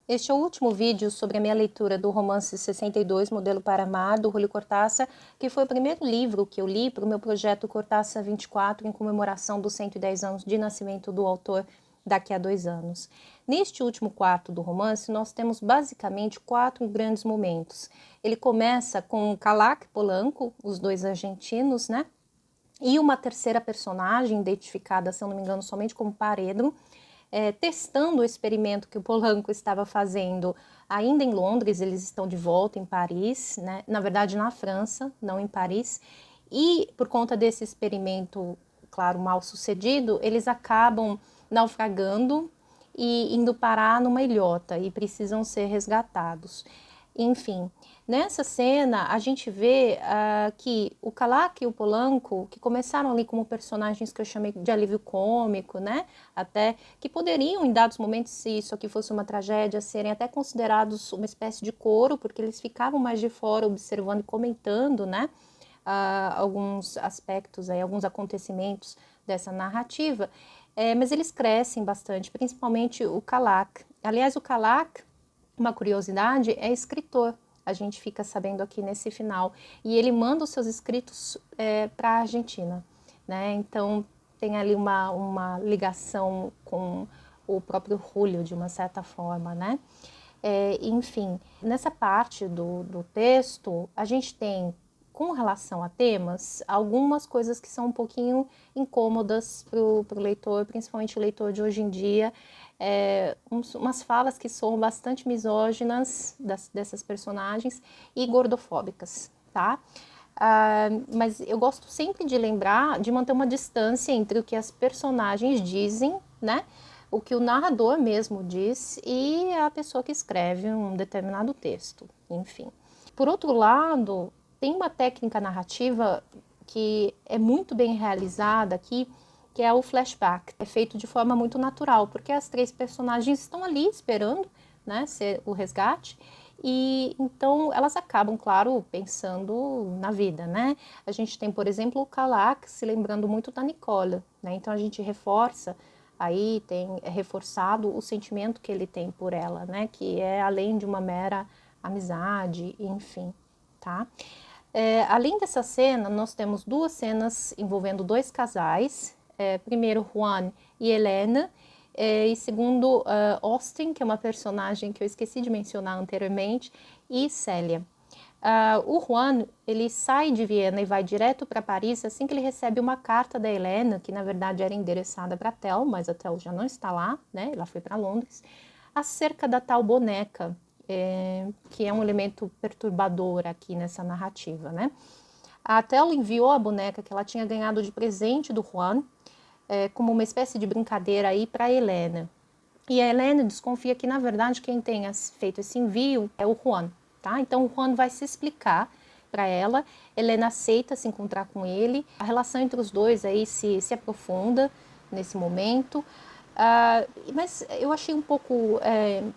Este é o último vídeo sobre a minha leitura do romance 62, Modelo para Amar, do Julio Cortázar, que foi o primeiro livro que eu li para o meu projeto Cortázar 24, em comemoração dos 110 anos de nascimento do autor daqui a 2 anos. Neste último quarto do romance, nós temos basicamente 4 grandes momentos. Ele começa com Calac Polanco, os dois argentinos, né? E uma terceira personagem, identificada, se eu não me engano, somente como Paredro, testando o experimento que o Polanco estava fazendo ainda em Londres. Eles estão de volta em Paris, né? Na verdade na França, não em Paris, e por conta desse experimento, claro, mal sucedido, eles acabam naufragando e indo parar numa ilhota e precisam ser resgatados. Enfim, nessa cena a gente vê que o Calac e o Polanco, que começaram ali como personagens que eu chamei de alívio cômico, né? Até que poderiam, em dados momentos, se isso aqui fosse uma tragédia, serem até considerados uma espécie de coro, porque eles ficavam mais de fora observando e comentando, né? Alguns aspectos, aí, alguns acontecimentos dessa narrativa, mas eles crescem bastante, principalmente o Calac. Aliás, o Calac, uma curiosidade, é escritor. A gente fica sabendo aqui nesse final. E ele manda os seus escritos para a Argentina, né? Então tem ali uma ligação com o próprio Julio, de uma certa forma, né? Enfim, nessa parte do texto, a gente tem, com relação a temas, algumas coisas que são um pouquinho incômodas para o leitor, principalmente o leitor de hoje em dia, umas falas que são bastante misóginas dessas personagens e gordofóbicas, tá? Mas eu gosto sempre de lembrar, de manter uma distância entre o que as personagens dizem, né? O que o narrador mesmo diz e a pessoa que escreve um determinado texto, enfim. Por outro lado, tem uma técnica narrativa que é muito bem realizada aqui, que é o flashback. É feito de forma muito natural, porque as 3 personagens estão ali esperando, né, ser o resgate, e então elas acabam, claro, pensando na vida, né? A gente tem, por exemplo, o Calac se lembrando muito da Nicole, né? Então a gente reforça, aí é reforçado o sentimento que ele tem por ela, né? Que é além de uma mera amizade, enfim, tá? Além dessa cena, nós temos 2 cenas envolvendo 2 casais. Primeiro, Juan e Helena, e segundo, Austin, que é uma personagem que eu esqueci de mencionar anteriormente, e Célia. O Juan, ele sai de Viena e vai direto para Paris assim que ele recebe uma carta da Helena, que na verdade era endereçada para Tel, mas a Tel já não está lá, né? Ela foi para Londres, acerca da tal boneca, que é um elemento perturbador aqui nessa narrativa, né? A Tel enviou a boneca que ela tinha ganhado de presente do Juan, como uma espécie de brincadeira aí para Helena. E a Helena desconfia que, na verdade, quem tenha feito esse envio é o Juan, tá? Então o Juan vai se explicar para ela, Helena aceita se encontrar com ele, a relação entre os dois aí se aprofunda nesse momento, mas eu achei um pouco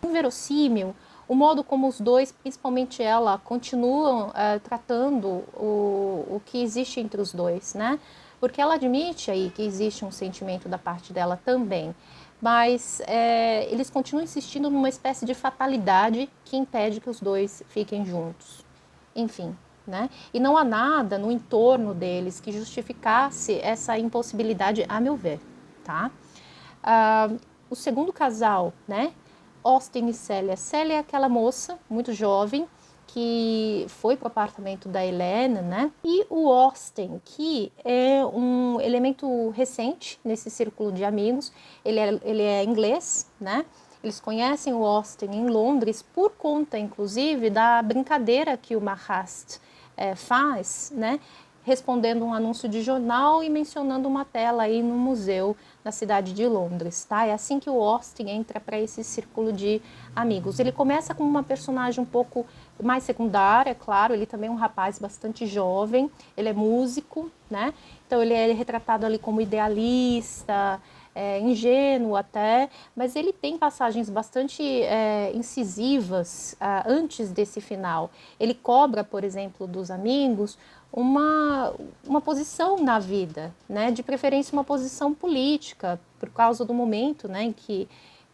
inverossímil o modo como os dois, principalmente ela, continuam tratando o que existe entre os dois, né? Porque ela admite aí que existe um sentimento da parte dela também, mas eles continuam insistindo numa espécie de fatalidade que impede que os dois fiquem juntos. Enfim, né? E não há nada no entorno deles que justificasse essa impossibilidade, a meu ver, tá? O segundo casal, né? Austin e Célia. Célia é aquela moça muito jovem que foi para o apartamento da Helena, né? E o Austin, que é um elemento recente nesse círculo de amigos, ele é inglês, né? Eles conhecem o Austin em Londres por conta, inclusive, da brincadeira que o Marrast faz, né? Respondendo um anúncio de jornal e mencionando uma tela aí no museu na cidade de Londres, tá? É assim que o Austin entra para esse círculo de amigos. Ele começa como uma personagem um pouco mais secundária, claro, ele também é um rapaz bastante jovem, ele é músico, né? Então ele é retratado ali como idealista, ingênuo até, mas ele tem passagens bastante incisivas antes desse final. Ele cobra, por exemplo, dos amigos uma posição na vida, né? De preferência uma posição política, por causa do momento, né,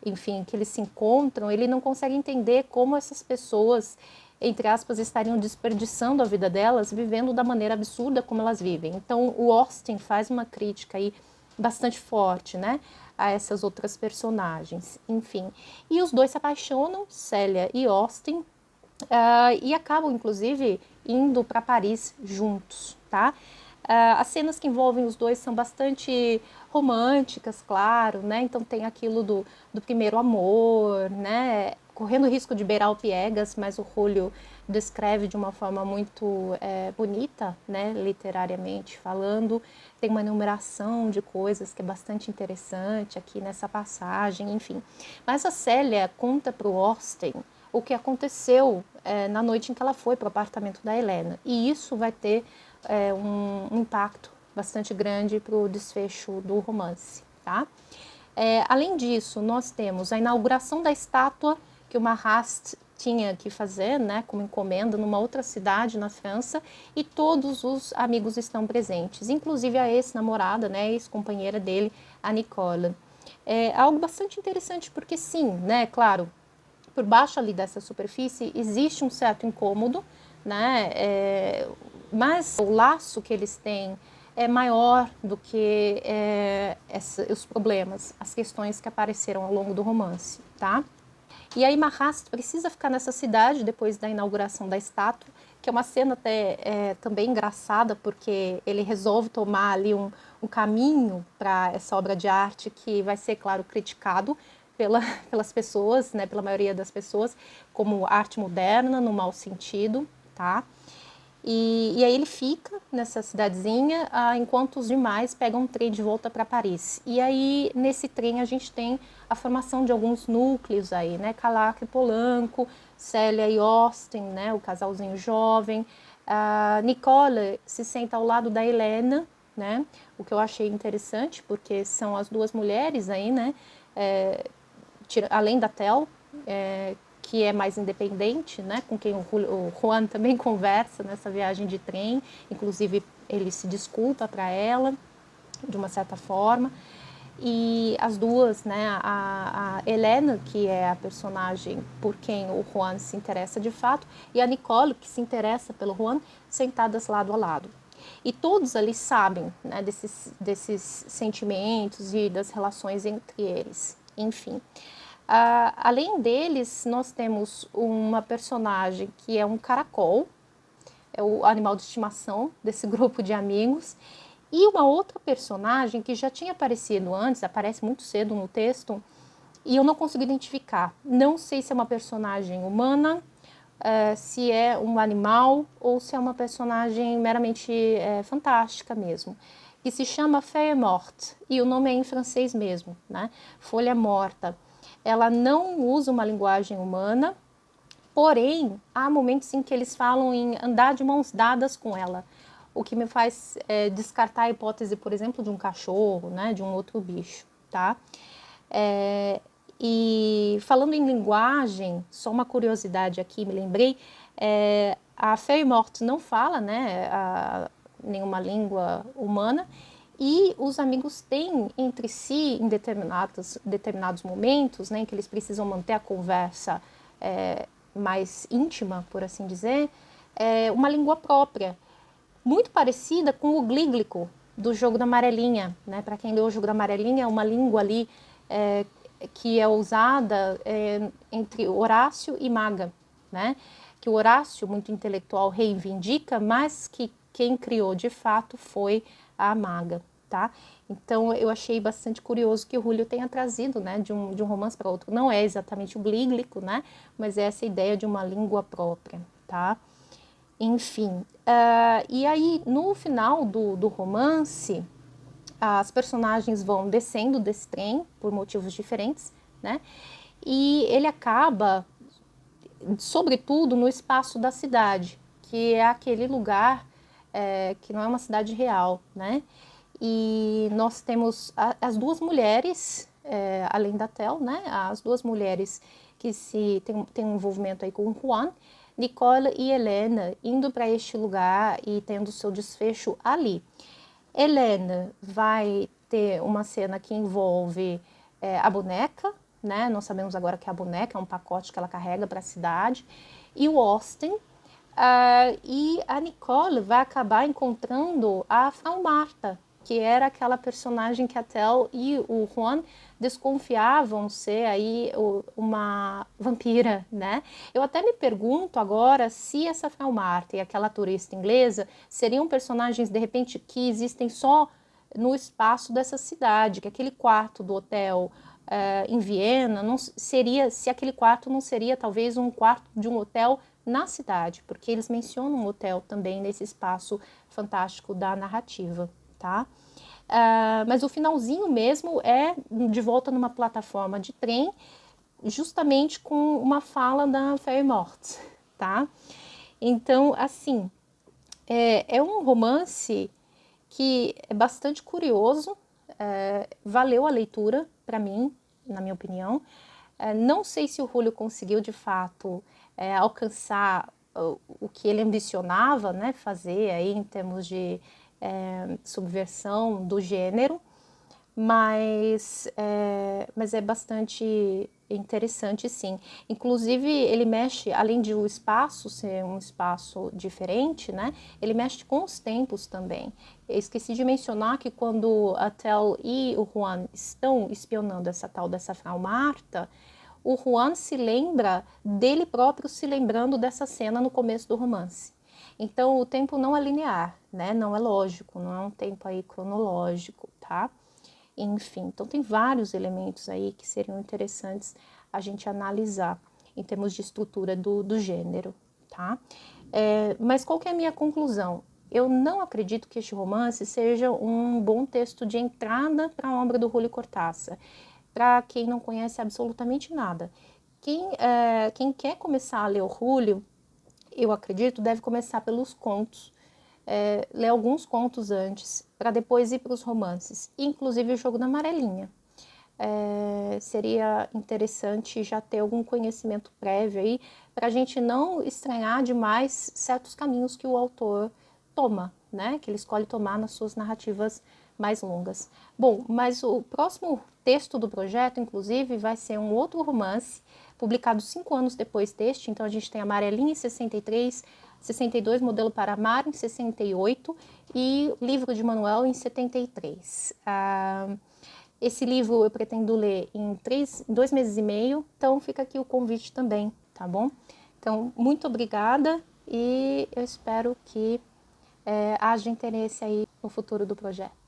enfim, que eles se encontram, ele não consegue entender como essas pessoas, entre aspas, estariam desperdiçando a vida delas, vivendo da maneira absurda como elas vivem. Então, o Austen faz uma crítica aí bastante forte, né, a essas outras personagens, enfim. E os dois se apaixonam, Célia e Austen, e acabam, inclusive, indo para Paris juntos, tá? As cenas que envolvem os dois são bastante românticas, claro, né? Então tem aquilo do primeiro amor, né? Correndo o risco de beirar o piegas, mas o Julio descreve de uma forma muito bonita, né? Literariamente falando. Tem uma enumeração de coisas que é bastante interessante aqui nessa passagem, enfim. Mas a Célia conta para o Austen o que aconteceu na noite em que ela foi para o apartamento da Helena. E isso vai ter um impacto bastante grande para o desfecho do romance, tá? Além disso, nós temos a inauguração da estátua que o Marat tinha que fazer, né, como encomenda, numa outra cidade na França, e todos os amigos estão presentes, inclusive a ex-namorada, né, ex-companheira dele, a Nicole. É algo bastante interessante porque sim, né, claro, por baixo ali dessa superfície existe um certo incômodo, né? Mas o laço que eles têm é maior do que os problemas, as questões que apareceram ao longo do romance, tá? E aí Marat precisa ficar nessa cidade depois da inauguração da estátua, que é uma cena até também engraçada, porque ele resolve tomar ali um caminho para essa obra de arte que vai ser, claro, criticado pelas pessoas, né, pela maioria das pessoas, como arte moderna, no mau sentido, tá? E aí ele fica nessa cidadezinha, enquanto os demais pegam um trem de volta para Paris. E aí, nesse trem, a gente tem a formação de alguns núcleos aí, né? Calaca e Polanco, Célia e Austen, né? O casalzinho jovem. Nicole se senta ao lado da Helena, né? O que eu achei interessante, porque são as duas mulheres aí, né? Além da Tel, que é mais independente, né, com quem o Juan também conversa nessa viagem de trem, inclusive ele se desculpa para ela, de uma certa forma, e as duas, né, a Helena, que é a personagem por quem o Juan se interessa de fato, e a Nicole, que se interessa pelo Juan, sentadas lado a lado. E todos ali sabem, né, desses sentimentos e das relações entre eles, enfim. Além deles, nós temos uma personagem que é um caracol, é o animal de estimação desse grupo de amigos, e uma outra personagem que já tinha aparecido antes, aparece muito cedo no texto, e eu não consigo identificar. Não sei se é uma personagem humana, se é um animal ou se é uma personagem meramente fantástica mesmo, que se chama Feuille Morte, e o nome é em francês mesmo, né? Folha morta. Ela não usa uma linguagem humana, porém, há momentos em que eles falam em andar de mãos dadas com ela, o que me faz descartar a hipótese, por exemplo, de um cachorro, né, de um outro bicho, tá? E falando em linguagem, só uma curiosidade aqui, me lembrei, a Feuille Morte não fala, né, nenhuma língua humana, e os amigos têm entre si, em determinados momentos, né, em que eles precisam manter a conversa mais íntima, por assim dizer, uma língua própria, muito parecida com o glíglico do Jogo da Amarelinha, né? Para quem leu o Jogo da Amarelinha, é uma língua ali que é usada entre Horácio e Maga, né? Que o Horácio, muito intelectual, reivindica, mas que quem criou de fato foi a Maga, tá? Então eu achei bastante curioso que o Julio tenha trazido, né, de um romance para outro. Não é exatamente o glíglico, né? Mas é essa ideia de uma língua própria, tá? Enfim, e aí no final do romance, as personagens vão descendo desse trem por motivos diferentes, né? E ele acaba, sobretudo, no espaço da cidade, que é aquele lugar que não é uma cidade real, né? E nós temos as duas mulheres, além da Tel, né? As duas mulheres que têm um envolvimento aí com o Juan, Nicole e Helena, indo para este lugar e tendo seu desfecho ali. Helena vai ter uma cena que envolve a boneca, né? Nós sabemos agora que a boneca é um pacote que ela carrega para a cidade. E o Austin, e a Nicole vai acabar encontrando a Frau Martha, que era aquela personagem que a Tel e o Juan desconfiavam ser aí uma vampira, né? Eu até me pergunto agora se essa Frau Martha e aquela turista inglesa seriam personagens, de repente, que existem só no espaço dessa cidade, que aquele quarto do hotel em Viena não seria, se aquele quarto não seria talvez um quarto de um hotel na cidade, porque eles mencionam um hotel também nesse espaço fantástico da narrativa, tá? Mas o finalzinho mesmo é de volta numa plataforma de trem, justamente com uma fala da Fairy Morte, tá? Então, assim, é um romance que é bastante curioso, valeu a leitura para mim, na minha opinião. Não sei se o Julio conseguiu de fato alcançar o que ele ambicionava, né, fazer aí em termos de subversão do gênero, mas é bastante interessante, sim. Inclusive, ele mexe, além de o espaço ser um espaço diferente, né? Ele mexe com os tempos também. Eu esqueci de mencionar que quando a Tel e o Juan estão espionando essa tal dessa Frau Martha, o Juan se lembra dele próprio se lembrando dessa cena no começo do romance. Então, o tempo não é linear, né? Não é lógico, não é um tempo aí cronológico, tá? Enfim, então tem vários elementos aí que seriam interessantes a gente analisar em termos de estrutura do gênero, tá? Mas qual que é a minha conclusão? Eu não acredito que este romance seja um bom texto de entrada para a obra do Julio Cortázar, para quem não conhece absolutamente nada. Quem quer começar a ler o Julio, eu acredito, deve começar pelos contos, ler alguns contos antes, para depois ir para os romances, inclusive o Jogo da Amarelinha. Seria interessante já ter algum conhecimento prévio aí, para a gente não estranhar demais certos caminhos que o autor toma, né? Que ele escolhe tomar nas suas narrativas mais longas. Bom, mas o próximo texto do projeto, inclusive, vai ser um outro romance, publicado 5 anos depois deste. Então a gente tem Amarelinha em 63, 62, Modelo para Amar em 68 e Livro de Manuel em 73. Esse livro eu pretendo ler em 2 meses e meio, então fica aqui o convite também, tá bom? Então, muito obrigada e eu espero que haja interesse aí no futuro do projeto.